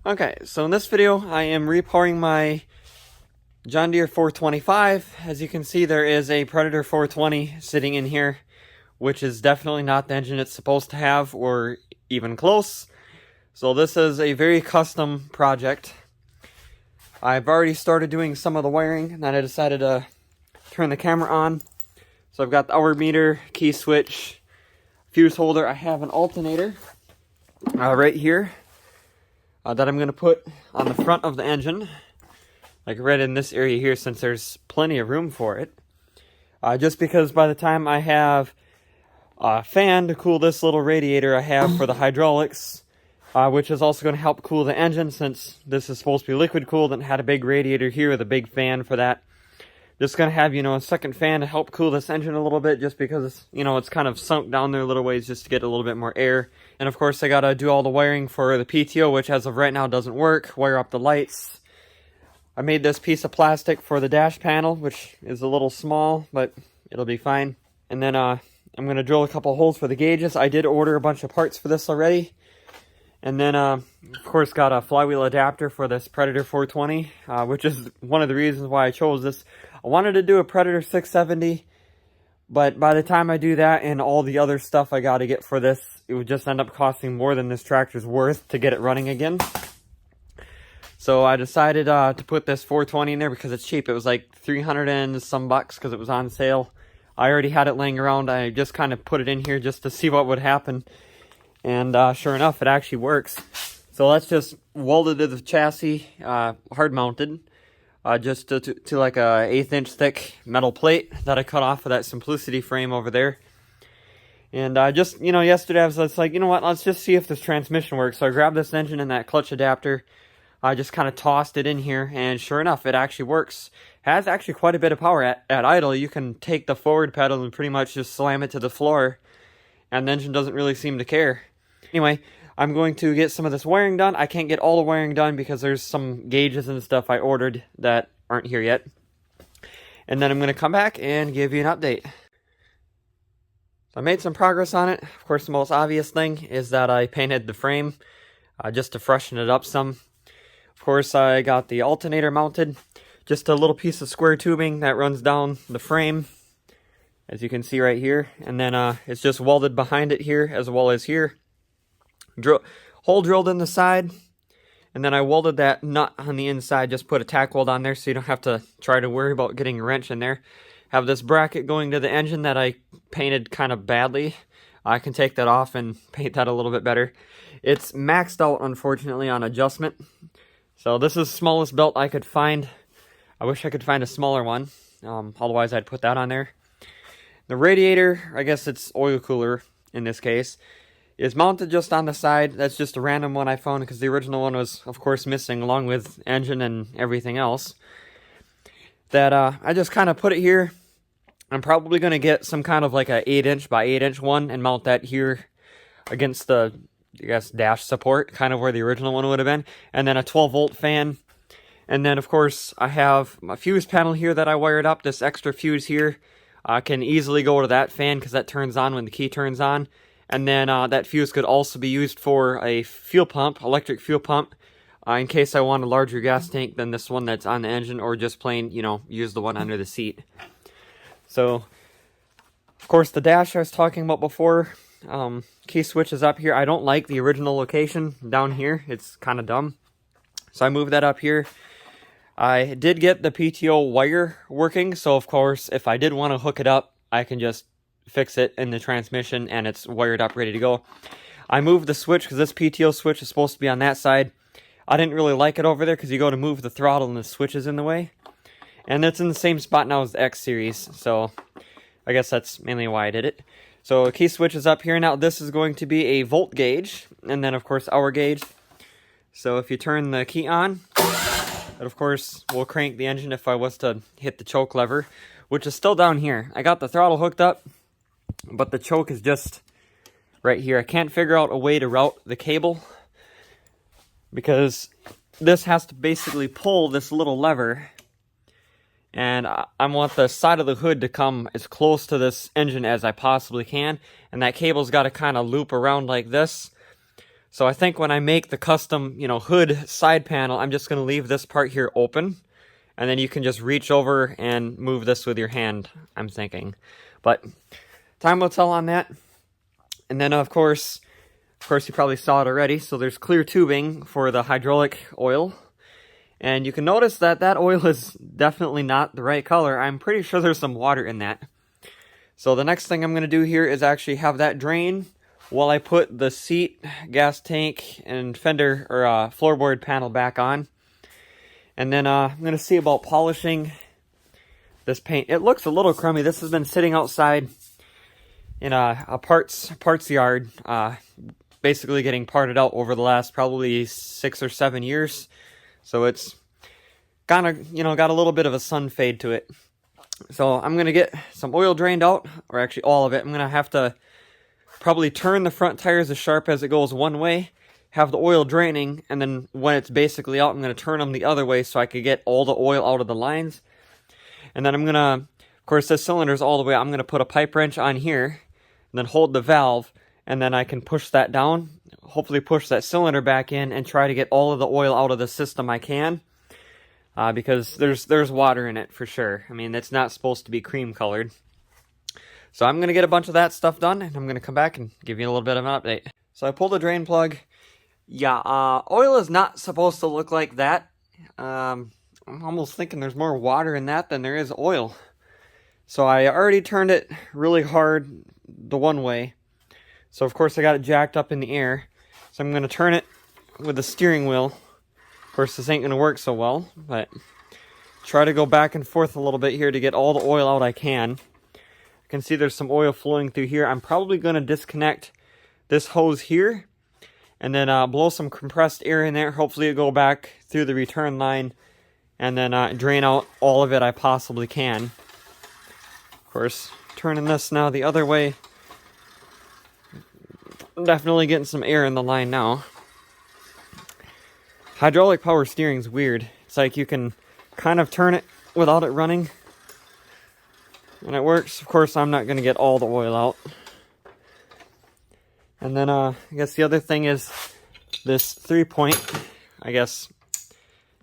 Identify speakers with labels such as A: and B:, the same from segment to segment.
A: Okay, so in this video, I am repowering my John Deere 425. As you can see, there is a Predator 420 sitting in here, which is definitely not the engine it's supposed to have, or even close. So this is a very custom project. I've already started doing some of the wiring, and then I decided to turn the camera on. So I've got the hour meter, key switch, fuse holder. I have an alternator right here. That I'm going to put on the front of the engine, like right in this area here, since there's plenty of room for it. Just because by the time I have a fan to cool this little radiator I have for the hydraulics, which is also going to help cool the engine, since this is supposed to be liquid cooled and had a big radiator here with a big fan for that. Just going to have, a second fan to help cool this engine a little bit, just because, it's kind of sunk down there a little ways just to get a little bit more air. And of course, I got to do all the wiring for the PTO, which as of right now doesn't work. Wire up the lights. I made this piece of plastic for the dash panel, which is a little small, but it'll be fine. And then I'm going to drill a couple holes for the gauges. I did order a bunch of parts for this already. And then, of course, got a flywheel adapter for this Predator 420, which is one of the reasons why I chose this. I wanted to do a Predator 670, but by the time I do that and all the other stuff I got to get for this, it would just end up costing more than this tractor's worth to get it running again. So I decided to put this 420 in there because it's cheap. It was like 300 and some bucks because it was on sale. I already had it laying around. I just kind of put it in here just to see what would happen. And sure enough, it actually works. So that's just welded to the chassis, hard mounted, just to like a 1/8 inch thick metal plate that I cut off of that Simplicity frame over there. And just, yesterday I was like, you know what, let's just see if this transmission works. So I grabbed this engine and that clutch adapter. I just kind of tossed it in here, and sure enough, it actually works. It has actually quite a bit of power at idle. You can take the forward pedal and pretty much just slam it to the floor, and the engine doesn't really seem to care. Anyway, I'm going to get some of this wiring done. I can't get all the wiring done because there's some gauges and stuff I ordered that aren't here yet. And then I'm going to come back and give you an update. So I made some progress on it. Of course, the most obvious thing is that I painted the frame just to freshen it up some. Of course, I got the alternator mounted. Just a little piece of square tubing that runs down the frame, as you can see right here. And then it's just welded behind it here as well as here. Hole drilled in the side, and then I welded that nut on the inside. Just put a tack weld on there so you don't have to try to worry about getting a wrench in there. Have this bracket going to the engine that I painted kind of badly. I can take that off and paint that a little bit better. It's maxed out, unfortunately, on adjustment. So this is the smallest belt I could find. I wish I could find a smaller one. Otherwise, I'd put that on there. The radiator, I guess it's oil cooler in this case, is mounted just on the side. That's just a random one I found because the original one was, of course, missing along with engine and everything else. That I just kind of put it here. I'm probably going to get some kind of like a 8-inch by 8-inch one and mount that here against the, I guess, dash support, kind of where the original one would have been. And then a 12-volt fan. And then, of course, I have a fuse panel here that I wired up. This extra fuse here can easily go to that fan because that turns on when the key turns on. And then that fuse could also be used for a fuel pump, electric fuel pump, in case I want a larger gas tank than this one that's on the engine, or just plain, use the one under the seat. So, of course, the dash I was talking about before, key switch is up here. I don't like the original location down here. It's kind of dumb. So I moved that up here. I did get the PTO wire working, so of course, if I did want to hook it up, I can just fix it in the transmission and it's wired up, ready to go. I moved the switch because this PTO switch is supposed to be on that side. I didn't really like it over there because you go to move the throttle and the switch is in the way. And it's in the same spot now as the X series, so I guess that's mainly why I did it. So the key switch is up here. Now this is going to be a volt gauge, and then of course hour gauge. So if you turn the key on, it of course will crank the engine if I was to hit the choke lever, which is still down here. I got the throttle hooked up, but the choke is just right here. I can't figure out a way to route the cable because this has to basically pull this little lever, and I want the side of the hood to come as close to this engine as I possibly can, and that cable's got to kind of loop around like this. So I think when I make the custom, you know, hood side panel, I'm just going to leave this part here open. And then you can just reach over and move this with your hand, I'm thinking. But time will tell on that. And then, of course, you probably saw it already. So there's clear tubing for the hydraulic oil. And you can notice that that oil is definitely not the right color. I'm pretty sure there's some water in that. So the next thing I'm going to do here is actually have that drain while I put the seat, gas tank, and fender or floorboard panel back on. And then I'm going to see about polishing this paint. It looks a little crummy. This has been sitting outside in a parts yard, basically getting parted out over the last probably 6 or 7 years. So it's kind of, you know, got a little bit of a sun fade to it. So I'm going to get some oil drained out, or actually all of it. I'm going to have to probably turn the front tires as sharp as it goes one way, have the oil draining, and then when it's basically out, I'm going to turn them the other way so I could get all the oil out of the lines. And then I'm going to, of course, this cylinder's all the way, I'm going to put a pipe wrench on here, and then hold the valve, and then I can push that down, hopefully push that cylinder back in, and try to get all of the oil out of the system I can. Because there's water in it for sure. I mean, it's not supposed to be cream colored. So I'm going to get a bunch of that stuff done, and I'm going to come back and give you a little bit of an update. So I pulled the drain plug. Yeah, oil is not supposed to look like that. I'm almost thinking there's more water in that than there is oil. So I already turned it really hard the one way. So of course I got it jacked up in the air. So I'm going to turn it with the steering wheel. Of course, this ain't going to work so well, but try to go back and forth a little bit here to get all the oil out I can. I can see there's some oil flowing through here. I'm probably going to disconnect this hose here and then blow some compressed air in there. Hopefully it'll go back through the return line and then drain out all of it I possibly can. Of course, turning this now the other way. Definitely getting some air in the line now. Hydraulic power steering's weird. It's like you can kind of turn it without it running. And it works. Of course, I'm not going to get all the oil out. And then I guess the other thing is this 3-point, I guess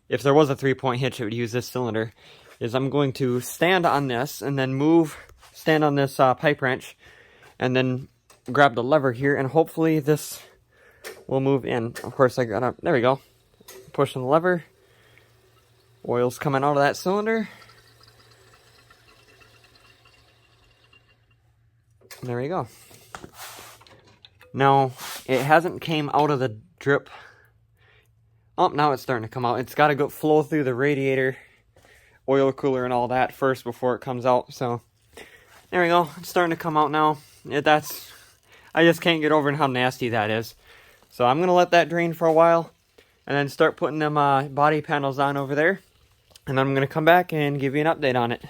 A: if there was a 3-point hitch, it would use this cylinder, is I'm going to stand on this and then stand on this pipe wrench and then grab the lever here, and hopefully this will move in. Of course, there we go. Pushing the lever. Oil's coming out of that cylinder. There we go. Now, it hasn't came out of the drip. Oh, now it's starting to come out. It's got to go flow through the radiator, oil cooler, and all that first before it comes out. So, there we go. It's starting to come out now. I just can't get over how nasty that is. So I'm going to let that drain for a while and then start putting them body panels on over there. And then I'm going to come back and give you an update on it.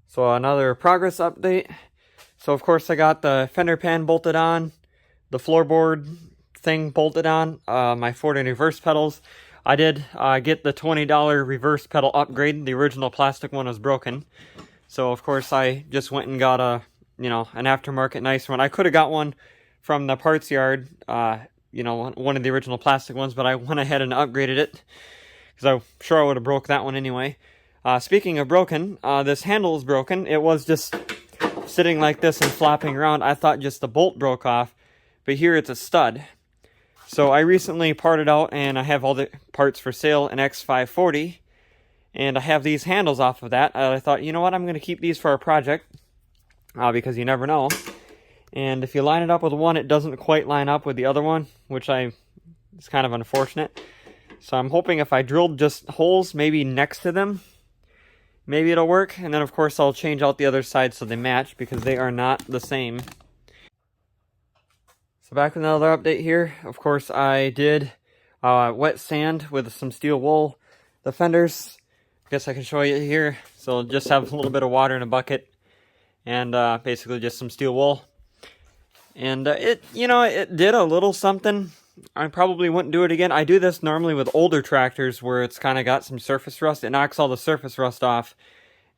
A: So another progress update. So of course I got the fender pan bolted on, the floorboard thing bolted on, my forward and reverse pedals. I did get the $20 reverse pedal upgrade. The original plastic one was broken. So of course I just went and got an aftermarket nice one. I could have got one from the parts yard, one of the original plastic ones, but I went ahead and upgraded it because I'm sure I would have broke that one anyway. Speaking of broken, this handle is broken. It was just sitting like this and flopping around. I thought just the bolt broke off, but here it's a stud. So I recently parted out, and I have all the parts for sale in X540, and I have these handles off of that. I thought, you know what, I'm going to keep these for a project, because you never know. And if you line it up with one, it doesn't quite line up with the other one, which it's kind of unfortunate. So I'm hoping if I drilled just holes maybe next to them, maybe it'll work. And then of course I'll change out the other side so they match, because they are not the same. So back with another update here. Of course I did wet sand with some steel wool the fenders. I guess I can show you here. So just have a little bit of water in a bucket and basically just some steel wool. And it did a little something. I probably wouldn't do it again. I do this normally with older tractors where it's kind of got some surface rust. It knocks all the surface rust off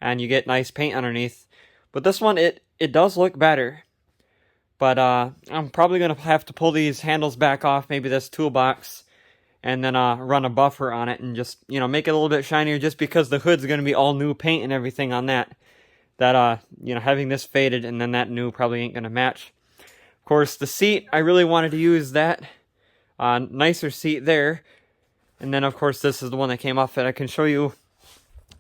A: and you get nice paint underneath. But this one, it does look better. But I'm probably going to have to pull these handles back off, maybe this toolbox, and then run a buffer on it and just, you know, make it a little bit shinier, just because the hood's going to be all new paint and everything on that. That, you know, having this faded and then that new probably ain't going to match. Of course, the seat, I really wanted to use that nicer seat there. And then, of course, this is the one that came off it. I can show you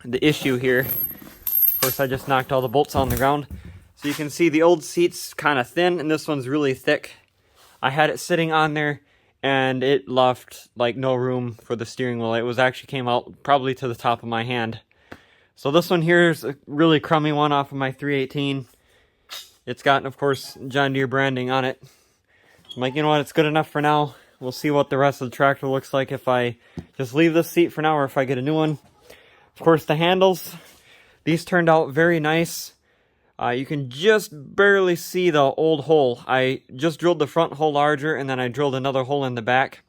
A: the issue here. Of course, I just knocked all the bolts on the ground. So you can see the old seat's kind of thin, and this one's really thick. I had it sitting on there, and it left, like, no room for the steering wheel. It was actually came out probably to the top of my hand. So this one here is a really crummy one off of my 318. It's got, of course, John Deere branding on it. I'm like, you know what, it's good enough for now. We'll see what the rest of the tractor looks like if I just leave this seat for now or if I get a new one. Of course, the handles, these turned out very nice. You can just barely see the old hole. I just drilled the front hole larger, and then I drilled another hole in the back.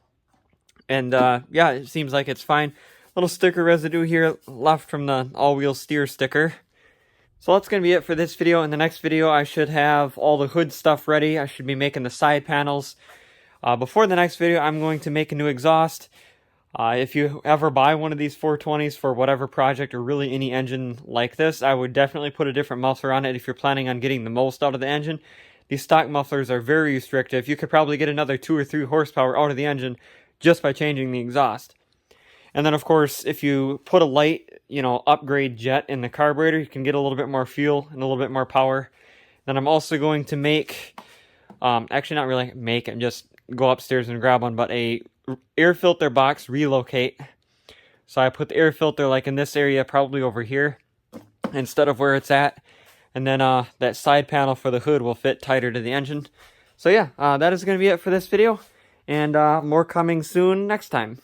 A: And yeah, it seems like it's fine. Little sticker residue here left from the all-wheel steer sticker. So that's going to be it for this video. In the next video, I should have all the hood stuff ready. I should be making the side panels. Before the next video, I'm going to make a new exhaust. If you ever buy one of these 420s for whatever project or really any engine like this, I would definitely put a different muffler on it if you're planning on getting the most out of the engine. These stock mufflers are very restrictive. You could probably get another 2 or 3 horsepower out of the engine just by changing the exhaust. And then, of course, if you put a light, you know, upgrade jet in the carburetor, you can get a little bit more fuel and a little bit more power. Then I'm also going to make, actually not really make, I'm just go upstairs and grab one, but a air filter box relocate. So I put the air filter like in this area, probably over here, instead of where it's at. And then that side panel for the hood will fit tighter to the engine. So yeah, that is going to be it for this video. And more coming soon next time.